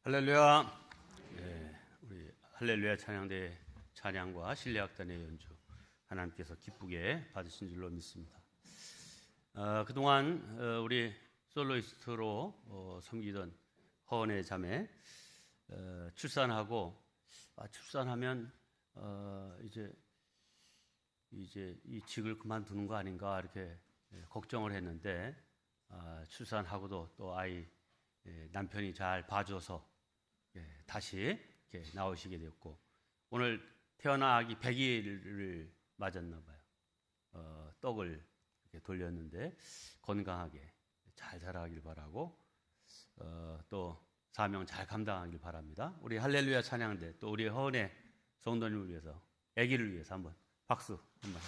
할렐루야. 우리 할렐루야 찬양대 찬양과 신뢰악단의 연주 하나님께서 기쁘게 받으신 줄로 믿습니다. 그동안 우리 솔로이스트로 섬기던 허은의 자매 출산하고 출산하면 이제 이 직을 그만두는 거 아닌가 이렇게 걱정을 했는데 출산하고도 또 아이 남편이 잘 봐줘서 다시 이렇게 나오시게 되었고 오늘 태어난 아기 100일을 맞았나 봐요. 떡을 이렇게 돌렸는데 건강하게 잘 자라길 바라고 또 사명 잘 감당하길 바랍니다. 우리 할렐루야 찬양대 또 우리 허은의 성도님을 위해서 아기를 위해서 한번 박수 한번.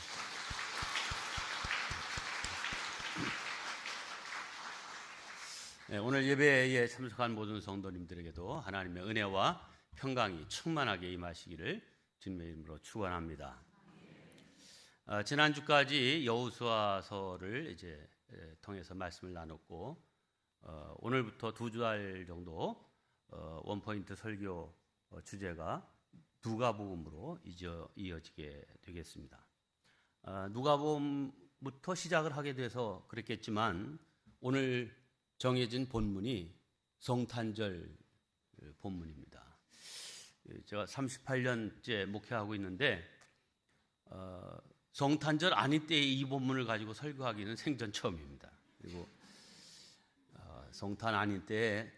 오늘 예배에 참석한 모든 성도님들에게도 하나님의 은혜와 평강이 충만하게 임하시기를 주님의 이름으로 축원합니다. 지난주까지 여호수아서를 이제 통해서 말씀을 나눴고 오늘부터 2달 정도 원포인트 설교 주제가 누가복음으로 이어지게 되겠습니다. 누가복음부터 시작을 하게 돼서 그랬겠지만 오늘 정해진 본문이 성탄절 본문입니다. 제가 38년째 목회하고 있는데 성탄절 아닌 때에 이 본문을 가지고 설교하기는 생전 처음입니다. 그리고 성탄 아닌 때에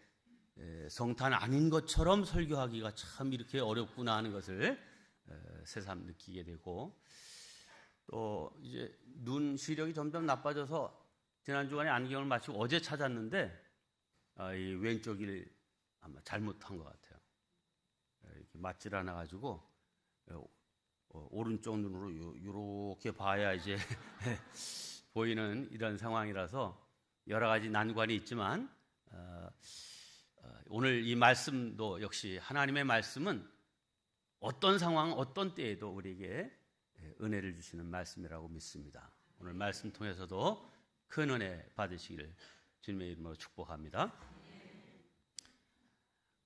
성탄 아닌 것처럼 설교하기가 참 이렇게 어렵구나 하는 것을 새삼 느끼게 되고 또 이제 눈 시력이 점점 나빠져서 지난 주간에 안경을 마치고 어제 찾았는데 이 왼쪽이 아마 잘못한 것 같아요. 이렇게 맞질 않아 가지고 오른쪽 눈으로 이렇게 봐야 이제 보이는 이런 상황이라서 여러 가지 난관이 있지만 오늘 이 말씀도 역시 하나님의 말씀은 어떤 상황, 어떤 때에도 우리에게 은혜를 주시는 말씀이라고 믿습니다. 오늘 말씀 통해서도 큰 은혜 받으시기를 주님의 이름으로 축복합니다.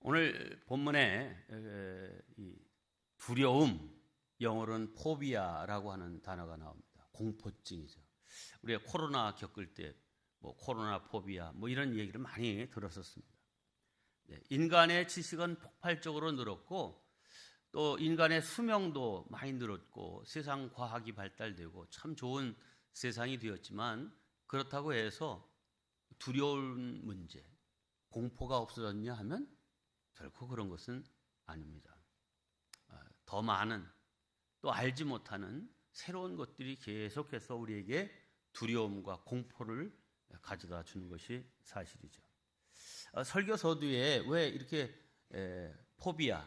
오늘 본문에 이 두려움, 영어로는 포비아라고 하는 단어가 나옵니다. 공포증이죠. 우리가 코로나 겪을 때 뭐 코로나 포비아 뭐 이런 얘기를 많이 들었었습니다. 인간의 지식은 폭발적으로 늘었고 또 인간의 수명도 많이 늘었고 세상 과학이 발달되고 참 좋은 세상이 되었지만 그렇다고 해서 두려운 문제, 공포가 없어졌냐 하면 결코 그런 것은 아닙니다. 더 많은 또 알지 못하는 새로운 것들이 계속해서 우리에게 두려움과 공포를 가져다 주는 것이 사실이죠. 설교 서두에 왜 이렇게 포비아,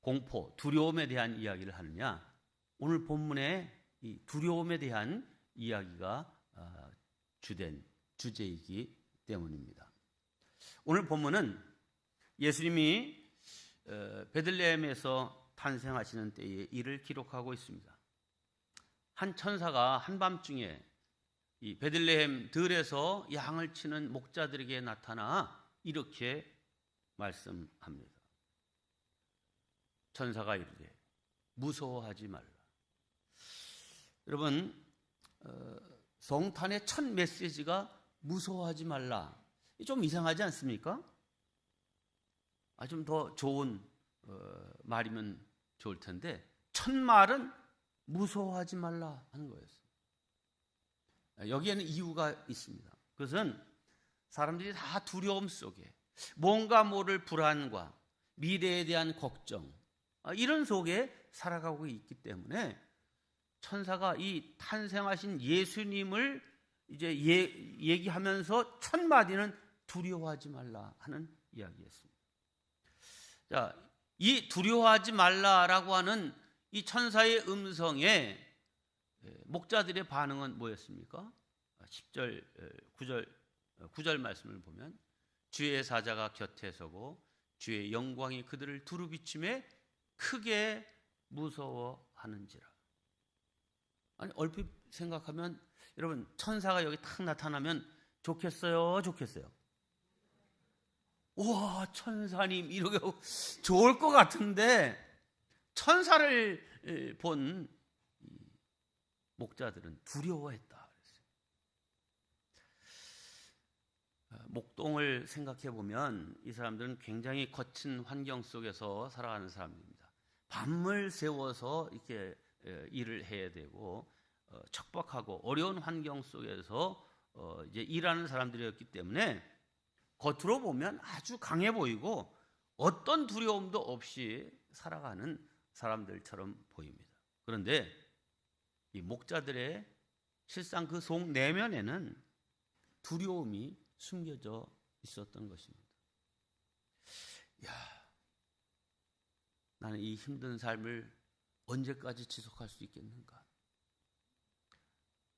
공포, 두려움에 대한 이야기를 하느냐? 오늘 본문에 이 두려움에 대한 이야기가 주된 주제이기 때문입니다. 오늘 본문은 예수님이 베들레헴에서 탄생하시는 때의 일을 기록하고 있습니다. 한 천사가 한밤중에 이 베들레헴 들에서 양을 치는 목자들에게 나타나 이렇게 말씀합니다. 천사가 이르되 무서워하지 말라. 여러분 성탄의 첫 메시지가 무서워하지 말라. 좀 이상하지 않습니까? 좀 더 좋은 말이면 좋을 텐데 첫 말은 무서워하지 말라 하는 거였어요. 여기에는 이유가 있습니다. 그것은 사람들이 다 두려움 속에 뭔가 모를 불안과 미래에 대한 걱정 이런 속에 살아가고 있기 때문에 천사가 이 탄생하신 예수님을 이제 얘기하면서 첫 마디는 두려워하지 말라 하는 이야기였습니다. 자, 이 두려워하지 말라라고 하는 이 천사의 음성에 목자들의 반응은 뭐였습니까? 10절, 9절 말씀을 보면 주의 사자가 곁에 서고 주의 영광이 그들을 두루비침에 크게 무서워하는지라. 아니 얼핏 생각하면 여러분 천사가 여기 탁 나타나면 좋겠어요, 좋겠어요? 우와, 천사님 이러게 좋을 것 같은데 천사를 본 목자들은 두려워했다. 목동을 생각해 보면 이 사람들은 굉장히 거친 환경 속에서 살아가는 사람들입니다. 밤을 새워서 이렇게 일을 해야 되고 척박하고 어려운 환경 속에서 이제 일하는 사람들이었기 때문에 겉으로 보면 아주 강해 보이고 어떤 두려움도 없이 살아가는 사람들처럼 보입니다. 그런데 이 목자들의 실상 그 속 내면에는 두려움이 숨겨져 있었던 것입니다. 야, 나는 이 힘든 삶을 언제까지 지속할 수 있겠는가?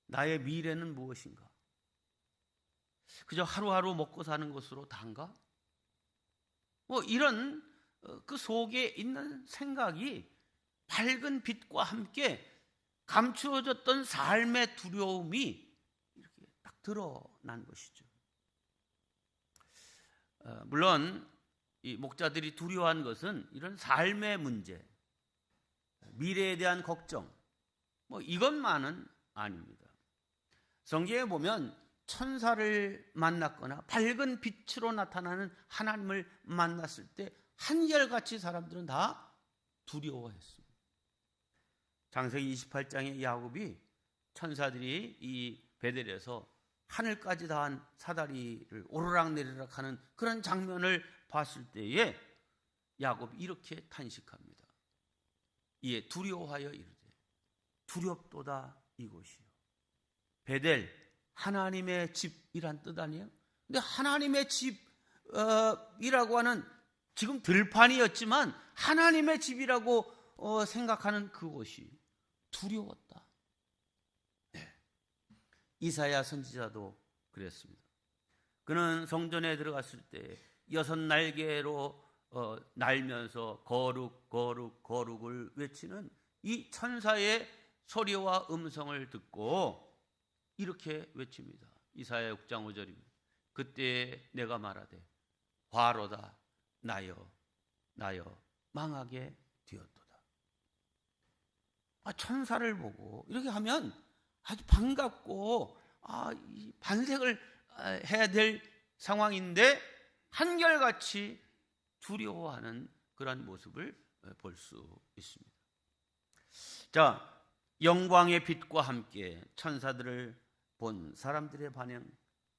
나의 미래는 무엇인가? 그저 하루하루 먹고 사는 것으로 단가? 이런 그 속에 있는 생각이 밝은 빛과 함께 감추어졌던 삶의 두려움이 이렇게 딱 드러난 것이죠. 물론 이 목자들이 두려워한 것은 이런 삶의 문제, 미래에 대한 걱정, 이것만은 아닙니다. 성경에 보면 천사를 만났거나 밝은 빛으로 나타나는 하나님을 만났을 때 한결같이 사람들은 다 두려워했습니다. 창세기 28장에 야곱이 천사들이 이 베델에서 하늘까지 닿은 사다리를 오르락내리락 하는 그런 장면을 봤을 때에 야곱이 이렇게 탄식합니다. 이에 두려워하여 이르되 두렵도다 이곳이요. 베델, 하나님의 집이란 뜻 아니에요? 근데 하나님의 집이라고 하는 지금 들판이었지만 하나님의 집이라고 생각하는 그곳이 두려웠다. 네. 이사야 선지자도 그랬습니다. 그는 성전에 들어갔을 때 6날개로 날면서 거룩 거룩 거룩을 외치는 이 천사의 소리와 음성을 듣고 이렇게 외칩니다. 이사야 6장 5절입니다. 그때 내가 말하되 화로다 나여 망하게 되었도다. 천사를 보고 이렇게 하면 아주 반갑고 반색을 해야 될 상황인데 한결같이 두려워하는 그런 모습을 볼 수 있습니다. 자, 영광의 빛과 함께 천사들을 본 사람들의 반응,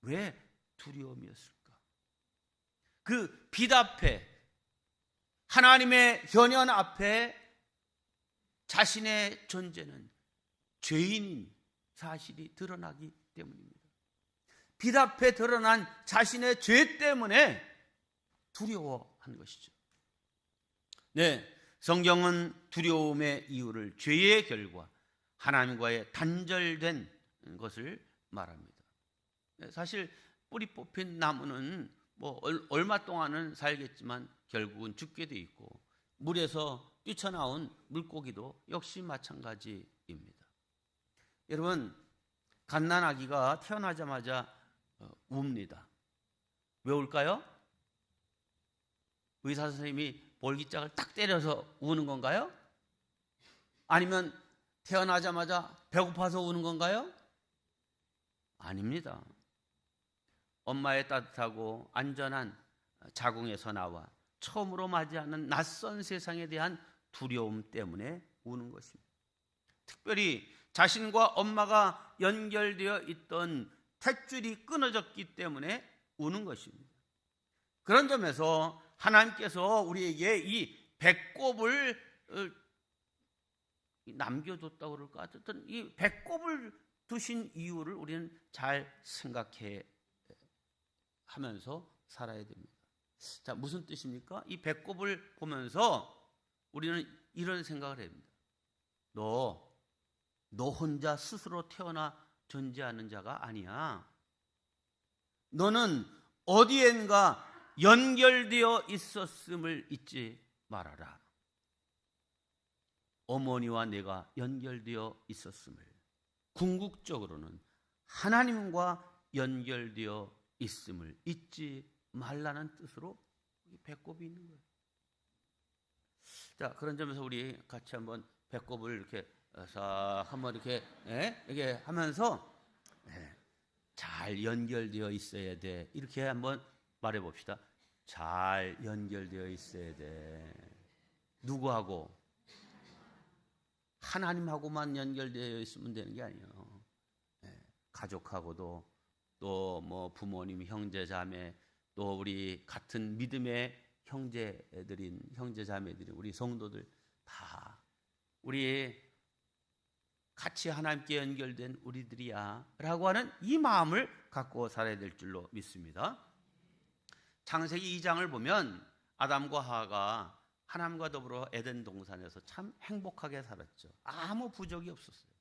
왜 두려움이었을까? 그 빛 앞에, 하나님의 현현 앞에 자신의 존재는 죄인인 사실이 드러나기 때문입니다. 빛 앞에 드러난 자신의 죄 때문에 두려워한 것이죠. 네, 성경은 두려움의 이유를 죄의 결과, 하나님과의 단절된 것을 말합니다. 사실 뿌리 뽑힌 나무는 얼마 동안은 살겠지만 결국은 죽게 돼 있고, 물에서 뛰쳐나온 물고기도 역시 마찬가지입니다. 여러분, 갓난아기가 태어나자마자 웁니다. 왜 울까요? 의사 선생님이 볼기짝을 딱 때려서 우는 건가요? 아니면 태어나자마자 배고파서 우는 건가요? 아닙니다. 엄마의 따뜻하고 안전한 자궁에서 나와 처음으로 맞이하는 낯선 세상에 대한 두려움 때문에 우는 것입니다. 특별히 자신과 엄마가 연결되어 있던 탯줄이 끊어졌기 때문에 우는 것입니다. 그런 점에서 하나님께서 우리에게 이 배꼽을 남겨줬다고 그럴까? 어쨌든 이 배꼽을 두신 이유를 우리는 잘 생각해 하면서 살아야 됩니다. 자, 무슨 뜻입니까? 이 배꼽을 보면서 우리는 이런 생각을 합니다. 너 혼자 스스로 태어나 존재하는 자가 아니야. 너는 어디엔가 연결되어 있었음을 잊지 말아라. 어머니와 내가 연결되어 있었음을, 궁극적으로는 하나님과 연결되어 있음을 잊지 말라는 뜻으로 배꼽이 있는 거예요. 자, 그런 점에서 우리 같이 한번 배꼽을 이렇게 싹 한번 이렇게 이렇게 하면서 잘 연결되어 있어야 돼. 이렇게 한번 말해 봅시다. 잘 연결되어 있어야 돼. 누구하고? 하나님하고만 연결되어 있으면 되는 게 아니에요. 가족하고도, 또 뭐 부모님, 형제, 자매, 또 우리 같은 믿음의 형제들인 형제자매들인 우리 성도들 다 우리 같이 하나님께 연결된 우리들이야 라고 하는 이 마음을 갖고 살아야 될 줄로 믿습니다. 창세기 2장을 보면 아담과 하와가 하나님과 더불어 에덴 동산에서 참 행복하게 살았죠. 아무 부족이 없었어요.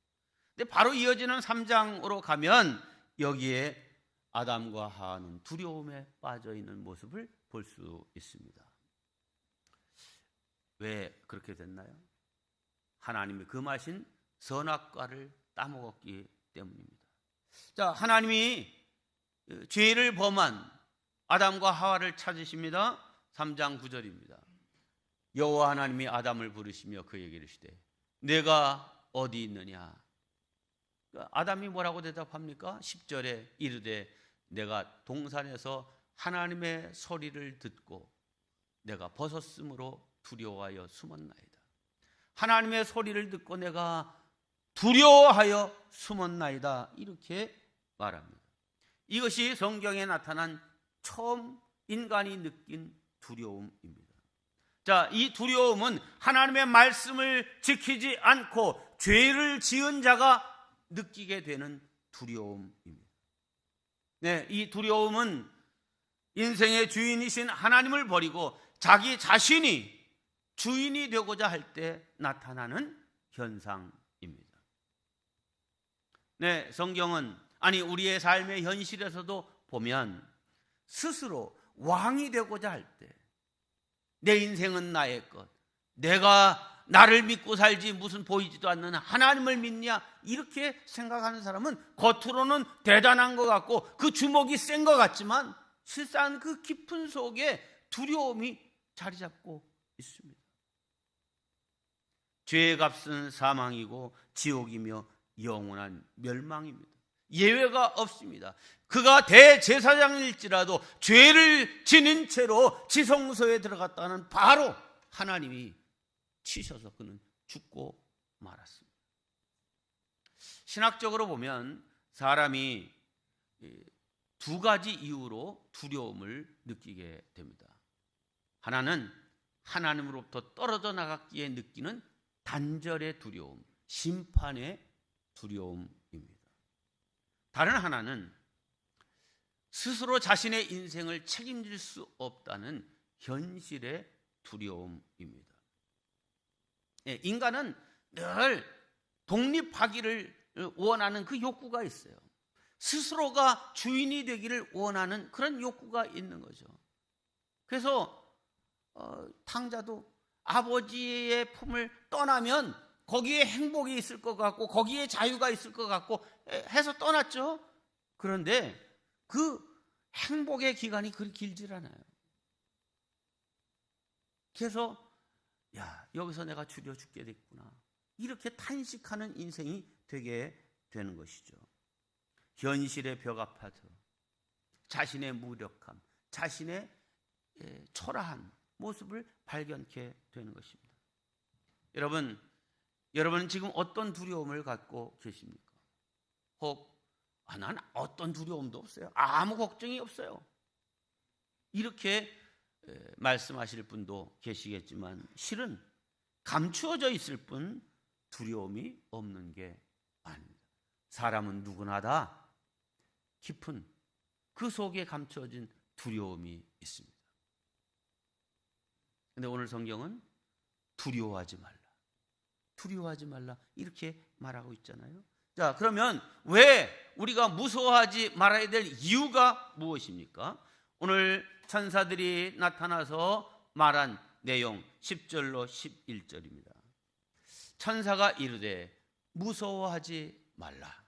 근데 바로 이어지는 3장으로 가면 여기에 아담과 하와는 두려움에 빠져 있는 모습을 볼 수 있습니다. 왜 그렇게 됐나요? 하나님이 금하신 선악과를 따먹었기 때문입니다. 자, 하나님이 죄를 범한 아담과 하와를 찾으십니다. 3장 9절입니다. 여호와 하나님이 아담을 부르시며 그에게 이르시되 내가 어디 있느냐? 아담이 뭐라고 대답합니까? 10절에 이르되 내가 동산에서 하나님의 소리를 듣고 내가 벗었으므로 두려워하여 숨었나이다. 하나님의 소리를 듣고 내가 두려워하여 숨었나이다. 이렇게 말합니다. 이것이 성경에 나타난 처음 인간이 느낀 두려움입니다. 자, 이 두려움은 하나님의 말씀을 지키지 않고 죄를 지은 자가 느끼게 되는 두려움입니다. 네, 이 두려움은 인생의 주인이신 하나님을 버리고 자기 자신이 주인이 되고자 할 때 나타나는 현상입니다. 네, 성경은 우리의 삶의 현실에서도 보면 스스로 왕이 되고자 할 때 내 인생은 나의 것, 내가 나를 믿고 살지 무슨 보이지도 않는 하나님을 믿냐 이렇게 생각하는 사람은 겉으로는 대단한 것 같고 그 주먹이 센 것 같지만 실상 그 깊은 속에 두려움이 자리 잡고 있습니다. 죄의 값은 사망이고 지옥이며 영원한 멸망입니다. 예외가 없습니다. 그가 대제사장일지라도 죄를 지닌 채로 지성소에 들어갔다는 바로 하나님이 치셔서 그는 죽고 말았습니다. 신학적으로 보면 사람이 두 가지 이유로 두려움을 느끼게 됩니다. 하나는 하나님으로부터 떨어져 나갔기에 느끼는 단절의 두려움, 심판의 두려움입니다. 다른 하나는 스스로 자신의 인생을 책임질 수 없다는 현실의 두려움입니다. 인간은 늘 독립하기를 원하는 그 욕구가 있어요. 스스로가 주인이 되기를 원하는 그런 욕구가 있는 거죠. 그래서 탕자도 아버지의 품을 떠나면 거기에 행복이 있을 것 같고 거기에 자유가 있을 것 같고 해서 떠났죠. 그런데 그 행복의 기간이 그리 길질 않아요. 그래서 여기서 내가 줄여 죽게 됐구나 이렇게 탄식하는 인생이 되게 되는 것이죠. 현실의 벽 앞에서 자신의 무력함, 자신의 초라한 모습을 발견케 되는 것입니다. 여러분은 지금 어떤 두려움을 갖고 계십니까? 혹 난 어떤 두려움도 없어요. 아무 걱정이 없어요. 이렇게 말씀하실 분도 계시겠지만 실은 감추어져 있을 뿐 두려움이 없는 게 아닙니다. 사람은 누구나 다 깊은 그 속에 감추어진 두려움이 있습니다. 그런데 오늘 성경은 두려워하지 말라 이렇게 말하고 있잖아요. 자, 그러면 왜 우리가 무서워하지 말아야 될 이유가 무엇입니까? 오늘 천사들이 나타나서 말한 내용 10절로 11절입니다. 천사가 이르되 무서워하지 말라.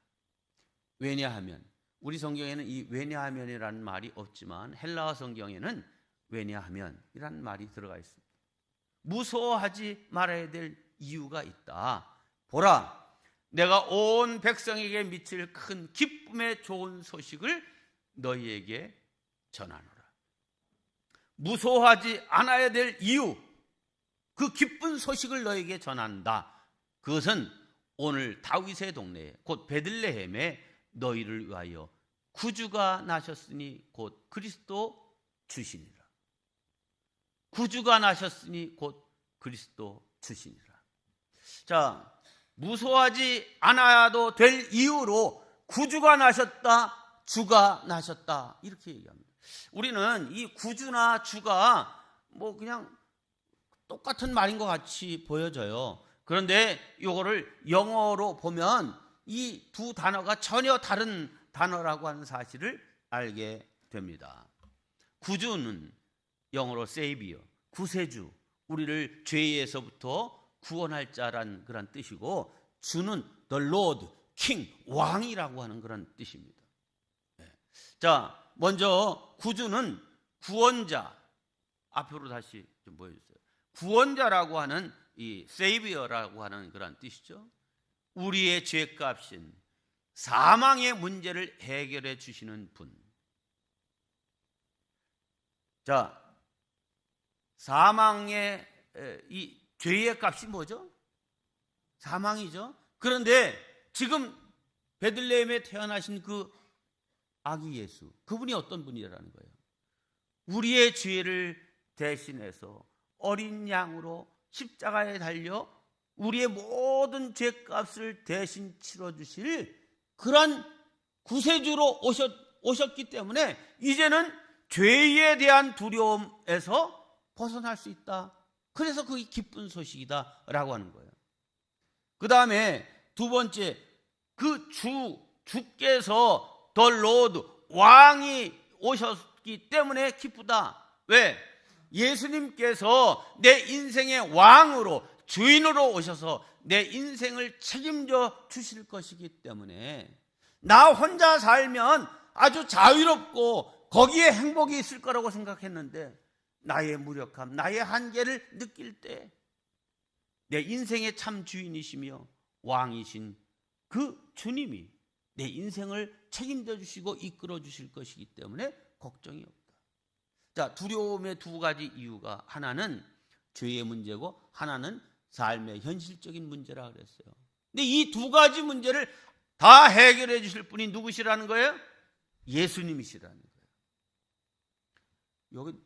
왜냐하면 우리 성경에는 이 왜냐하면이라는 말이 없지만 헬라어 성경에는 왜냐하면이라는 말이 들어가 있습니다. 무서워하지 말아야 될 이유가 있다. 보라, 내가 온 백성에게 미칠 큰 기쁨의 좋은 소식을 너희에게 전하노라. 무서워하지 않아야 될 이유, 그 기쁜 소식을 너희에게 전한다. 그것은 오늘 다윗의 동네에 곧 베들레헴에 너희를 위하여 구주가 나셨으니 곧 그리스도 주시니라. 구주가 나셨으니 곧 그리스도 주시니라. 자, 무서워하지 않아도 될 이유로 구주가 나셨다, 주가 나셨다, 이렇게 얘기합니다. 우리는 이 구주나 주가 뭐 그냥 똑같은 말인 것 같이 보여져요. 그런데 이거를 영어로 보면 이 두 단어가 전혀 다른 단어라고 하는 사실을 알게 됩니다. 구주는 영어로 Savior, 구세주, 우리를 죄에서부터 구원할 자란 그런 뜻이고, 주는 The Lord, King, 왕이라고 하는 그런 뜻입니다. 자, 먼저 구주는 구원자, 앞으로 다시 좀 보여주세요. 구원자라고 하는 이 Savior라고 하는 그런 뜻이죠. 우리의 죄값인 사망의 문제를 해결해 주시는 분. 자, 사망의 이 죄의 값이 뭐죠? 사망이죠. 그런데 지금 베들레헴에 태어나신 그 아기 예수, 그분이 어떤 분이라는 거예요? 우리의 죄를 대신해서 어린 양으로 십자가에 달려 우리의 모든 죄값을 대신 치러주실 그런 구세주로 오셨기 때문에 이제는 죄에 대한 두려움에서 벗어날 수 있다. 그래서 그게 기쁜 소식이다 라고 하는 거예요. 그 다음에 두 번째, 그 주께서 더 로드, 왕이 오셨기 때문에 기쁘다. 왜? 예수님께서 내 인생의 왕으로, 주인으로 오셔서 내 인생을 책임져 주실 것이기 때문에 나 혼자 살면 아주 자유롭고 거기에 행복이 있을 거라고 생각했는데 나의 무력함, 나의 한계를 느낄 때 내 인생의 참 주인이시며 왕이신 그 주님이 내 인생을 책임져 주시고 이끌어 주실 것이기 때문에 걱정이 없다. 자, 두려움의 두 가지 이유가, 하나는 죄의 문제고 하나는 삶의 현실적인 문제라 그랬어요. 근데 이 두 가지 문제를 다 해결해 주실 분이 누구시라는 거예요? 예수님이시라는 거예요. 여기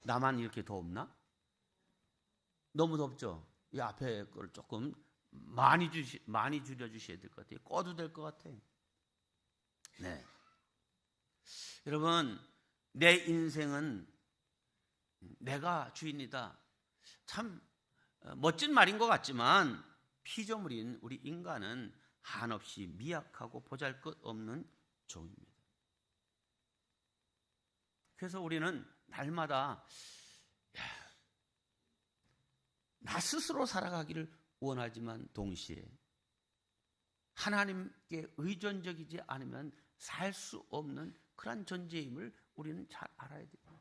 나만 이렇게 덥나? 너무 덥죠? 이 앞에 걸 조금 많이 줄여주셔야 될 것 같아요. 꺼도 될 것 같아요. 네. 여러분, 내 인생은 내가 주인이다. 참 멋진 말인 것 같지만 피조물인 우리 인간은 한없이 미약하고 보잘것없는 종입니다. 그래서 우리는 날마다 나 스스로 살아가기를 원하지만 동시에 하나님께 의존적이지 않으면 살 수 없는 그런 존재임을 우리는 잘 알아야 돼요.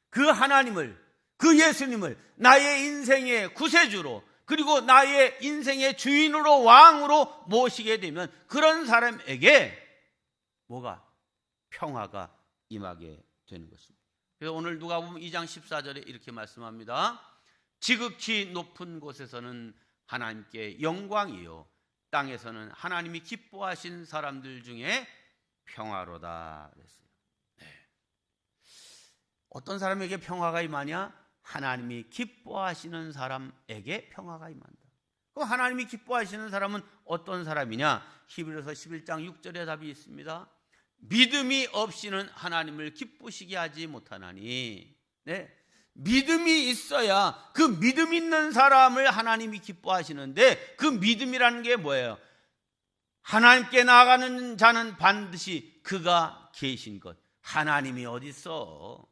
그 하나님을, 그 예수님을 나의 인생의 구세주로, 그리고 나의 인생의 주인으로, 왕으로 모시게 되면 그런 사람에게 뭐가? 평화가 임하게 되는 것입니다. 그래서 오늘 누가복음 2장 14절에 이렇게 말씀합니다. 지극히 높은 곳에서는 하나님께 영광이요, 땅에서는 하나님이 기뻐하신 사람들 중에 평화로다 그랬어요. 네. 어떤 사람에게 평화가 임하냐? 하나님이 기뻐하시는 사람에게 평화가 임한다. 그럼 하나님이 기뻐하시는 사람은 어떤 사람이냐? 히브리서 11장 6절에 답이 있습니다. 믿음이 없이는 하나님을 기쁘시게 하지 못하나니. 네. 믿음이 있어야, 그 믿음 있는 사람을 하나님이 기뻐하시는데, 그 믿음이라는 게 뭐예요? 하나님께 나아가는 자는 반드시 그가 계신 것. 하나님이 어디 있어?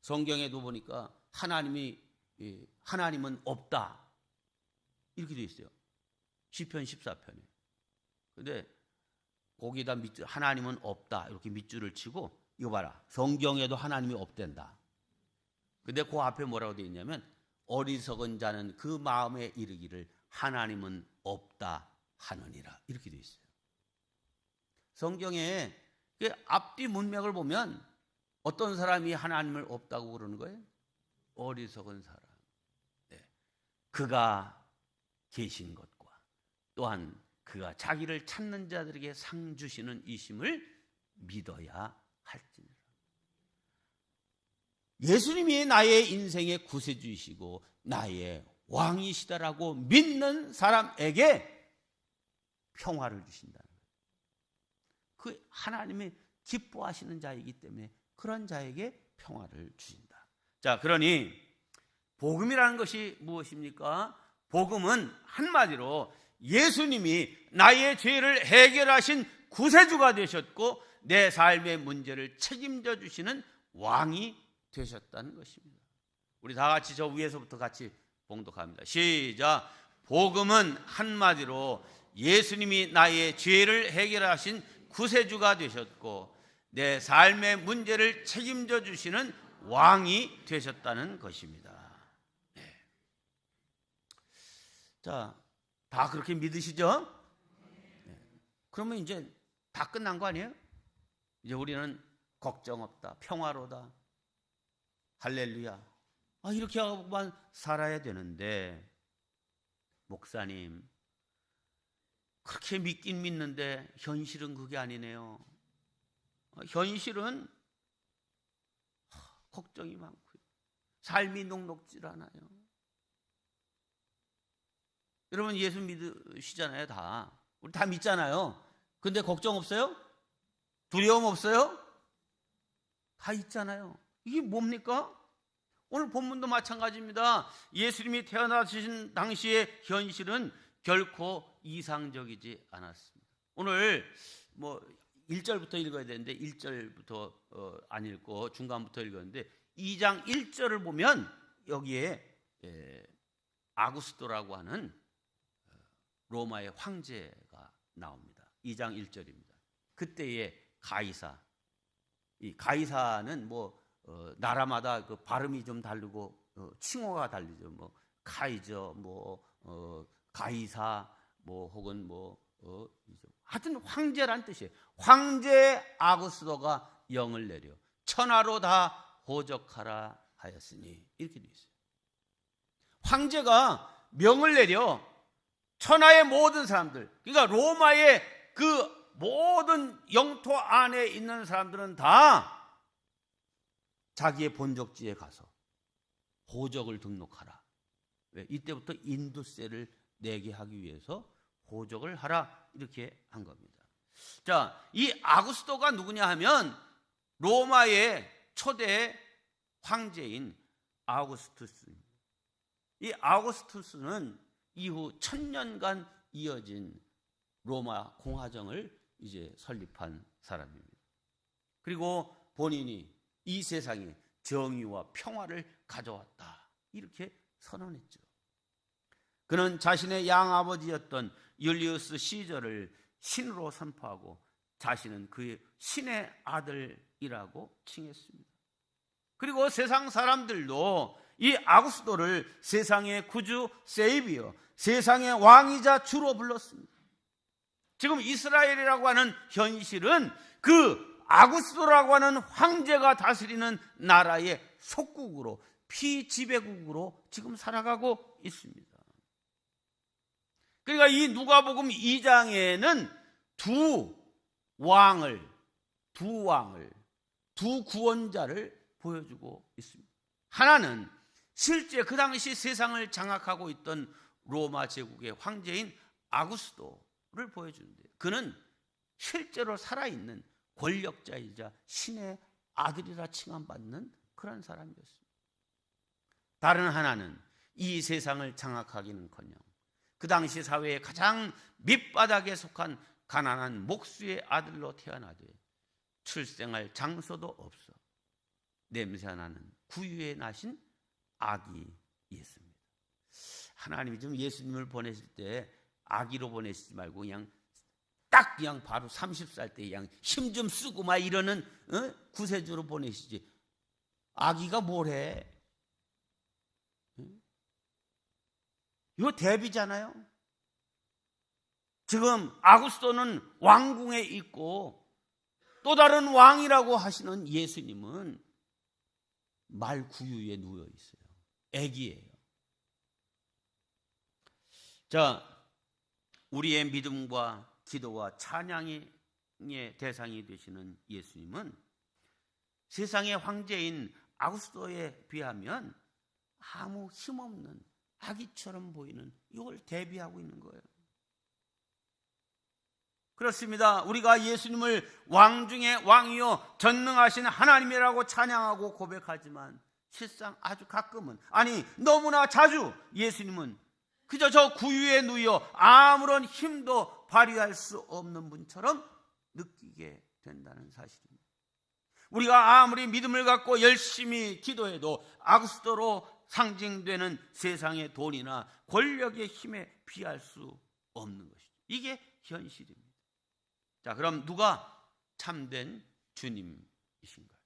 성경에도 보니까 하나님은 없다 이렇게 되어 있어요. 시편 14편에. 근데 거기다 밑줄, 하나님은 없다 이렇게 밑줄을 치고, 이거 봐라, 성경에도 하나님이 없댄다. 근데 그 앞에 뭐라고 되어 있냐면 어리석은 자는 그 마음에 이르기를 하나님은 없다 하느니라 이렇게 되어 있어요. 성경에 그 앞뒤 문맥을 보면 어떤 사람이 하나님을 없다고 그러는 거예요? 어리석은 사람. 네. 그가 계신 것과 또한 그가 자기를 찾는 자들에게 상 주시는 이심을 믿어야 할지니라. 예수님이 나의 인생의 구세주이시고 나의 왕이시다라고 믿는 사람에게 평화를 주신다는 거예요. 그 하나님이 기뻐하시는 자이기 때문에 그런 자에게 평화를 주신다. 자, 그러니 복음이라는 것이 무엇입니까? 복음은 한마디로 예수님이 나의 죄를 해결하신 구세주가 되셨고 내 삶의 문제를 책임져 주시는 왕이 되셨다는 것입니다. 우리 다 같이 저 위에서부터 같이 봉독합니다. 시작. 복음은 한마디로 예수님이 나의 죄를 해결하신 구세주가 되셨고 내 삶의 문제를 책임져 주시는 왕이 되셨다는 것입니다. 네. 자, 다 그렇게 믿으시죠? 네. 그러면 이제 다 끝난 거 아니에요? 이제 우리는 걱정 없다, 평화로다, 할렐루야, 이렇게 하고만 살아야 되는데, 목사님 그렇게 믿긴 믿는데 현실은 그게 아니네요. 현실은 걱정이 많고요, 삶이 녹록질 않아요. 여러분 예수 믿으시잖아요. 다 우리 다 믿잖아요. 근데 걱정 없어요? 두려움 없어요? 다 있잖아요. 이게 뭡니까? 오늘 본문도 마찬가지입니다. 예수님이 태어나신 당시의 현실은 결코 이상적이지 않았습니다. 오늘 1절부터 읽어야 되는데 1절부터 안 읽고 중간부터 읽었는데 2장 1절을 보면 여기에 아구스토라고 하는 로마의 황제가 나옵니다. 2장 1절입니다. 그때의 가이사, 이 가이사는 나라마다 그 발음이 좀 다르고 칭호가 다르죠. 카이저, 가이사, 혹은 하여튼 황제란 뜻이에요. 황제 아구스토가 영을 내려 천하로 다 호적하라 하였으니 이렇게 되어 있어요. 황제가 명을 내려 천하의 모든 사람들, 그러니까 로마의 그 모든 영토 안에 있는 사람들은 다 자기의 본적지에 가서 호적을 등록하라. 왜? 이때부터 인두세를 내게 하기 위해서 호적을 하라 이렇게 한 겁니다. 자, 이 아구스토가 누구냐 하면 로마의 초대 황제인 아우구스투스입니다. 이 아우구스투스는 이후 1000년간 이어진 로마 공화정을 이제 설립한 사람입니다. 그리고 본인이 이 세상에 정의와 평화를 가져왔다 이렇게 선언했죠. 그는 자신의 양아버지였던 율리우스 시저를 신으로 선포하고 자신은 그의 신의 아들이라고 칭했습니다. 그리고 세상 사람들도 이 아구스토를 세상의 구주 세이비어, 세상의 왕이자 주로 불렀습니다. 지금 이스라엘이라고 하는 현실은 그 아구스토라고 하는 황제가 다스리는 나라의 속국으로, 피지배국으로 지금 살아가고 있습니다. 그러니까 이 누가복음 2장에는 두 구원자를 보여주고 있습니다. 하나는 실제 그 당시 세상을 장악하고 있던 로마 제국의 황제인 아구스토를 보여주는데, 그는 실제로 살아있는 권력자이자 신의 아들이라 칭함받는 그런 사람이었습니다. 다른 하나는 이 세상을 장악하기는커녕 그 당시 사회의 가장 밑바닥에 속한 가난한 목수의 아들로 태어나되 출생할 장소도 없어 냄새나는 구유에 나신 아기였습니다. 하나님이 좀 예수님을 보내실 때 아기로 보내시지 말고 그냥 딱 그냥 바로 30살 때 그냥 힘 좀 쓰고 막 이러는 구세주로 보내시지. 아기가 뭘 해? 이거 대비잖아요. 지금 아구스도는 왕궁에 있고 또 다른 왕이라고 하시는 예수님은 말 구유에 누워 있어요. 애기예요. 자, 우리의 믿음과 기도와 찬양의 대상이 되시는 예수님은 세상의 황제인 아구스도에 비하면 아무 힘없는 아기처럼 보이는 이걸 대비하고 있는 거예요. 그렇습니다. 우리가 예수님을 왕 중에 왕이요 전능하신 하나님이라고 찬양하고 고백하지만 실상 아주 가끔은, 아니 너무나 자주 예수님은 그저 저 구유에 누여 아무런 힘도 발휘할 수 없는 분처럼 느끼게 된다는 사실입니다. 우리가 아무리 믿음을 갖고 열심히 기도해도 아구스도로 상징되는 세상의 돈이나 권력의 힘에 비할 수 없는 것이죠. 이게 현실입니다. 자, 그럼 누가 참된 주님이신가요?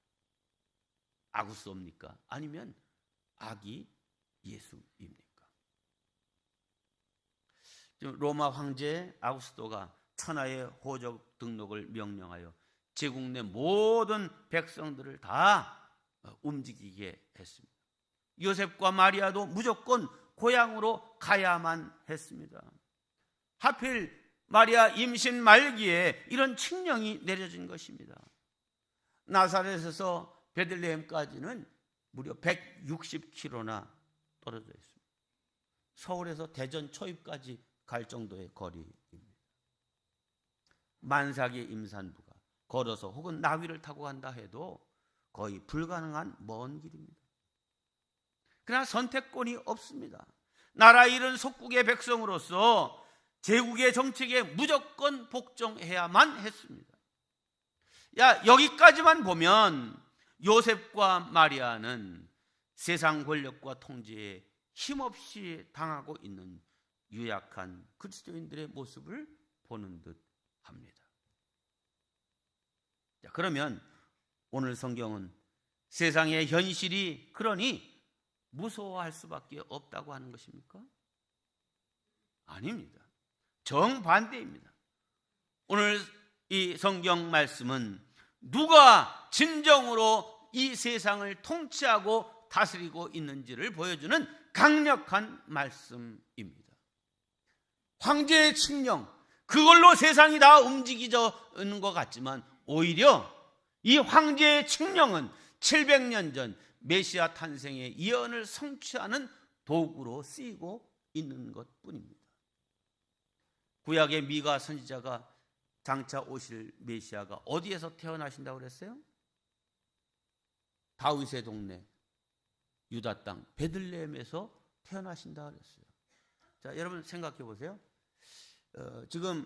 아구스도입니까? 아니면 아기 예수입니까? 로마 황제 아구스도가 천하의 호적 등록을 명령하여 제국 내 모든 백성들을 다 움직이게 했습니다. 요셉과 마리아도 무조건 고향으로 가야만 했습니다. 하필 마리아 임신 말기에 이런 칙령이 내려진 것입니다. 나사렛에서 베들레헴까지는 무려 160km나 떨어져 있습니다. 서울에서 대전 초입까지 갈 정도의 거리입니다. 만삭의 임산부가 걸어서 혹은 나귀를 타고 간다 해도 거의 불가능한 먼 길입니다. 그러나 선택권이 없습니다. 나라 잃은 속국의 백성으로서 제국의 정책에 무조건 복종해야만 했습니다. 여기까지만 보면 요셉과 마리아는 세상 권력과 통제에 힘없이 당하고 있는 유약한 그리스도인들의 모습을 보는 듯 합니다. 자, 그러면 오늘 성경은 세상의 현실이 그러니 무서워할 수밖에 없다고 하는 것입니까? 아닙니다. 정반대입니다. 오늘 이 성경 말씀은 누가 진정으로 이 세상을 통치하고 다스리고 있는지를 보여주는 강력한 말씀입니다. 황제의 칙령, 그걸로 세상이 다 움직이는 것 같지만 오히려 이 황제의 칙령은 700년 전 메시아 탄생의 예언을 성취하는 도구로 쓰이고 있는 것뿐입니다. 구약의 미가 선지자가 장차 오실 메시아가 어디에서 태어나신다고 그랬어요? 다윗의 동네 유다 땅 베들레헴에서 태어나신다고 그랬어요. 자, 여러분 생각해 보세요. 지금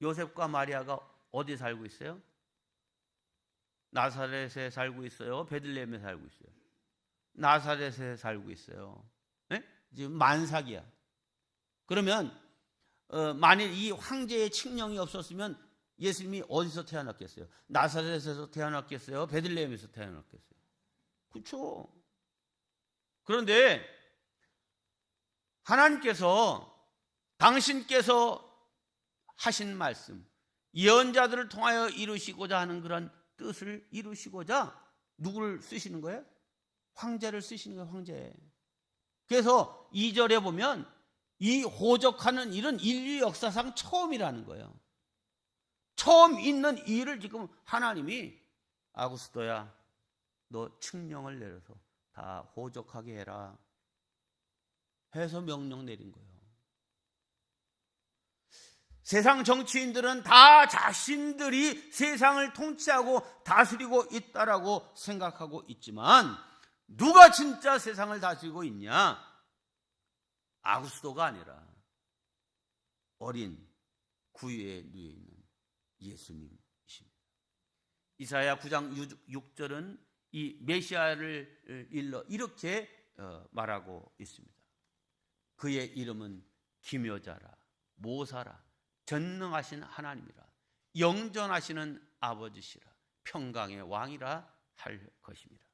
요셉과 마리아가 어디 살고 있어요? 나사렛에 살고 있어요? 베들레헴에 살고 있어요? 나사렛에 살고 있어요. 네? 지금 만삭이야. 그러면 만일 이 황제의 칙령이 없었으면 예수님이 어디서 태어났겠어요? 나사렛에서 태어났겠어요? 베들레헴에서 태어났겠어요? 그렇죠. 그런데 하나님께서 당신께서 하신 말씀, 예언자들을 통하여 이루시고자 하는 그런 뜻을 이루시고자 누구를 쓰시는 거예요? 황제를 쓰시는 거예요. 황제. 그래서 2절에 보면 이 호적하는 일은 인류 역사상 처음이라는 거예요. 처음 있는 일을 지금 하나님이 아구스도야, 너 칙령을 내려서 다 호적하게 해라 해서 명령 내린 거예요. 세상 정치인들은 다 자신들이 세상을 통치하고 다스리고 있다라고 생각하고 있지만 누가 진짜 세상을 다스리고 있냐? 아구스도가 아니라 어린 구유에 누워 있는 예수님이십니다. 이사야 9장 6절은 이 메시아를 일러 이렇게 말하고 있습니다. 그의 이름은 기묘자라, 모사라, 전능하신 하나님이라, 영전하시는 아버지시라, 평강의 왕이라 할 것입니다.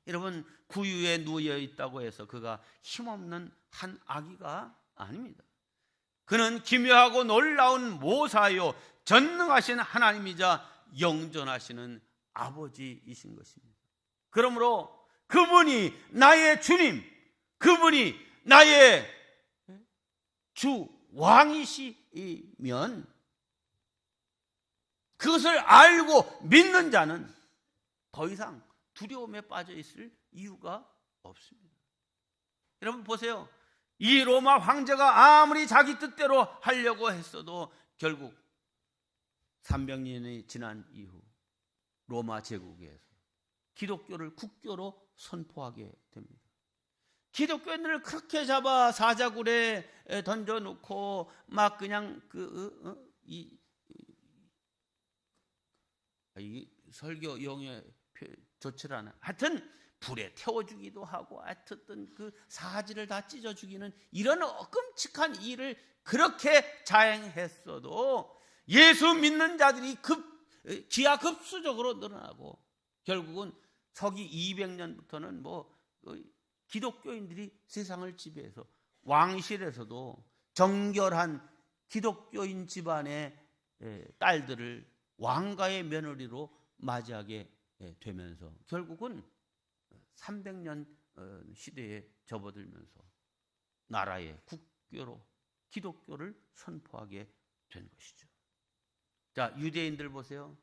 여러분, 구유에 누워 있다고 해서 그가 힘없는 한 아기가 아닙니다. 그는 기묘하고 놀라운 모사요 전능하신 하나님이자 영전하시는 아버지이신 것입니다. 그러므로 그분이 나의 주님, 그분이 나의 주 왕이시면 그것을 알고 믿는 자는 더 이상 두려움에 빠져 있을 이유가 없습니다. 여러분 보세요. 이 로마 황제가 아무리 자기 뜻대로 하려고 했어도 결국 300년이 지난 이후 로마 제국에서 기독교를 국교로 선포하게 됩니다. 기독교인들을 그렇게 잡아 사자굴에 던져놓고 막 그냥 이 설교 용어에 좋지 않아. 하여튼 불에 태워주기도 하고, 하여튼 그 사지를 다 찢어주기는 이런 끔찍한 일을 그렇게 자행했어도 예수 믿는 자들이 기하급수적으로 늘어나고, 결국은 서기 200년부터는 기독교인들이 세상을 지배해서 왕실에서도 정결한 기독교인 집안의 딸들을 왕가의 며느리로 맞이하게 되면서 결국은 300년 시대에 접어들면서 나라의 국교로 기독교를 선포하게 된 것이죠. 자, 유대인들 보세요.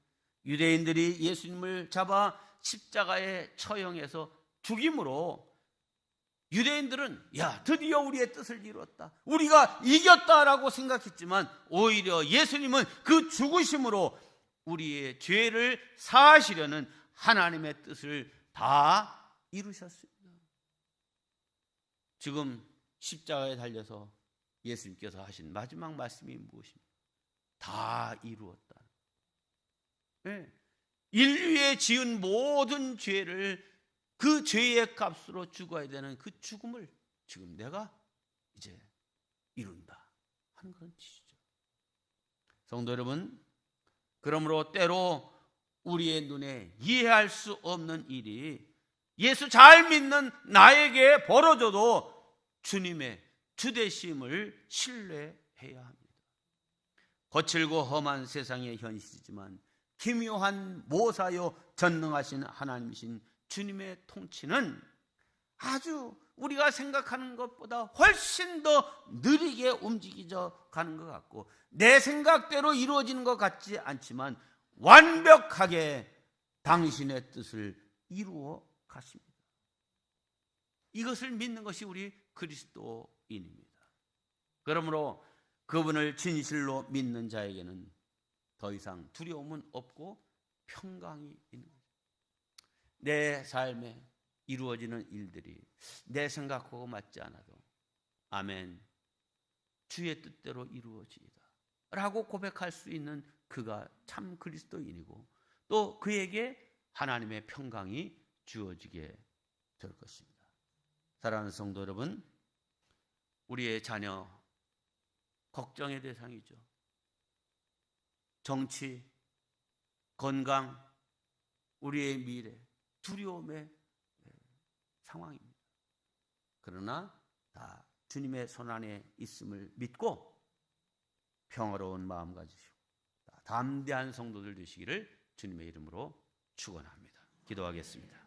유대인들이 예수님을 잡아 십자가에 처형해서 죽임으로 유대인들은 드디어 우리의 뜻을 이루었다, 우리가 이겼다라고 생각했지만 오히려 예수님은 그 죽으심으로 우리의 죄를 사하시려는 하나님의 뜻을 다 이루셨습니다. 지금 십자가에 달려서 예수님께서 하신 마지막 말씀이 무엇입니까? 다 이루었다. 네. 인류에 지은 모든 죄를 그 죄의 값으로 죽어야 되는 그 죽음을 지금 내가 이제 이룬다 하는 그런 뜻이죠. 성도 여러분, 그러므로 때로 우리의 눈에 이해할 수 없는 일이 예수 잘 믿는 나에게 벌어져도 주님의 주되심을 신뢰해야 합니다. 거칠고 험한 세상의 현실이지만 기묘한 모사요 전능하신 하나님이신 주님의 통치는 아주 우리가 생각하는 것보다 훨씬 더 느리게 움직이져 가는 것 같고, 내 생각대로 이루어지는 것 같지 않지만 완벽하게 당신의 뜻을 이루어 가십니다. 이것을 믿는 것이 우리 그리스도인입니다. 그러므로 그분을 진실로 믿는 자에게는 더 이상 두려움은 없고 평강이 있는 거죠. 내 삶에 이루어지는 일들이 내 생각하고 맞지 않아도 아멘, 주의 뜻대로 이루어지이다 라고 고백할 수 있는 그가 참 그리스도인이고, 또 그에게 하나님의 평강이 주어지게 될 것입니다. 사랑하는 성도 여러분, 우리의 자녀 걱정의 대상이죠. 정치, 건강, 우리의 미래, 두려움의 상황입니다. 그러나 다 주님의 손안에 있음을 믿고 평화로운 마음 가지시고 담대한 성도들 되시기를 주님의 이름으로 축원합니다. 기도하겠습니다.